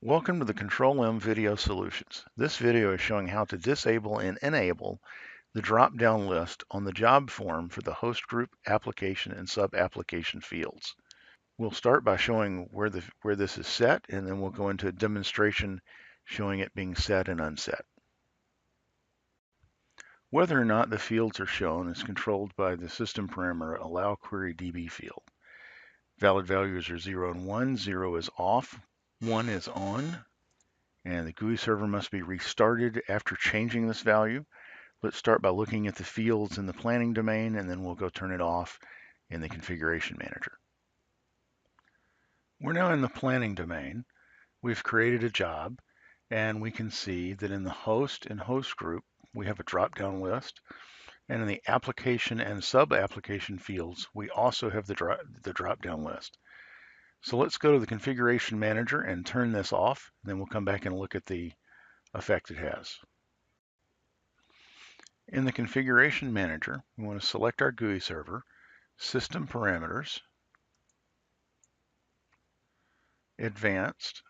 Welcome to the Control-M video solutions. This video is showing how to disable and enable the drop-down list on the job form for the host group, application, and sub-application fields. We'll start by showing where this is set, and then we'll go into a demonstration showing it being set and unset. Whether or not the fields are shown is controlled by the system parameter allow query DB field. Valid values are 0 and 1. 0 is off, 1 is on. And the GUI server must be restarted after changing this value. Let's start by looking at the fields in the planning domain, and then we'll go turn it off in the configuration manager. We're now in the planning domain. We've created a job, and we can see that in the host and host group, we have a drop-down list. And in the application and sub-application fields, we also have the drop-down list. So let's go to the configuration manager and turn this off. Then we'll come back and look at the effect it has. In the configuration manager, we want to select our GUI server, system parameters, advanced,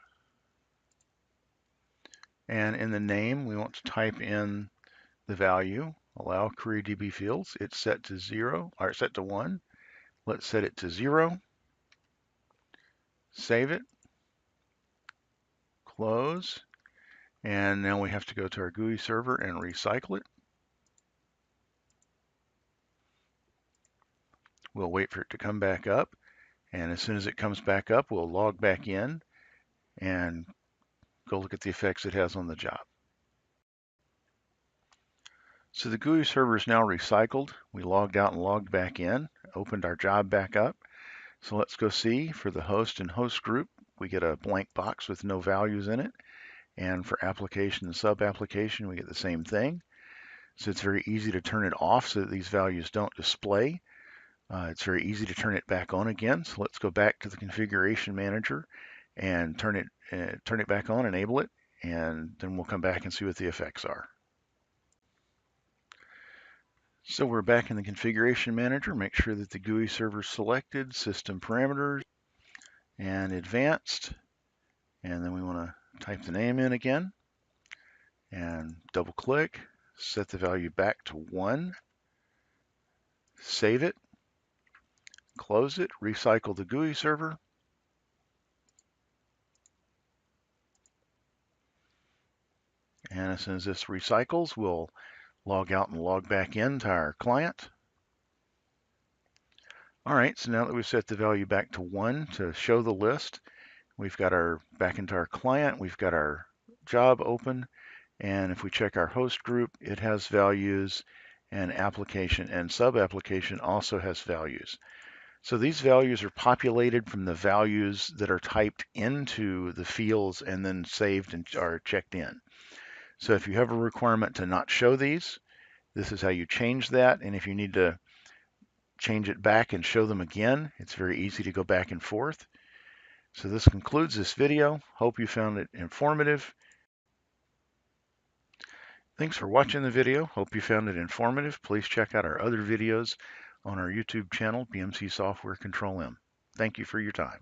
and in the name, we want to type in the value, allow query DB fields. It's set to 0, or set to 1. Let's set it to 0. Save it. Close. And now we have to go to our GUI server and recycle it. We'll wait for it to come back up. And as soon as it comes back up, we'll log back in and go look at the effects it has on the job. So the GUI server is now recycled. We logged out and logged back in, opened our job back up. So let's go see for the host and host group, we get a blank box with no values in it. And for application and sub-application, we get the same thing. So it's very easy to turn it off so that these values don't display. It's very easy to turn it back on again. So let's go back to the configuration manager and turn it back on, enable it, and then we'll come back and see what the effects are. So we're back in the configuration manager. Make sure that the GUI server is selected, system parameters, and advanced. And then we want to type the name in again and double click, set the value back to 1, save it, close it, recycle the GUI server. And as soon as this recycles, we'll log out and log back into our client. All right, so now that we've set the value back to 1 to show the list, we've got our back into our client, we've got our job open, and if we check our host group, it has values, and application and sub-application also has values. So these values are populated from the values that are typed into the fields and then saved and are checked in. So if you have a requirement to not show these, this is how you change that. And if you need to change it back and show them again, it's very easy to go back and forth. So this concludes this video. Hope you found it informative. Thanks for watching the video. Hope you found it informative. Please check out our other videos on our YouTube channel, BMC Software Control-M. Thank you for your time.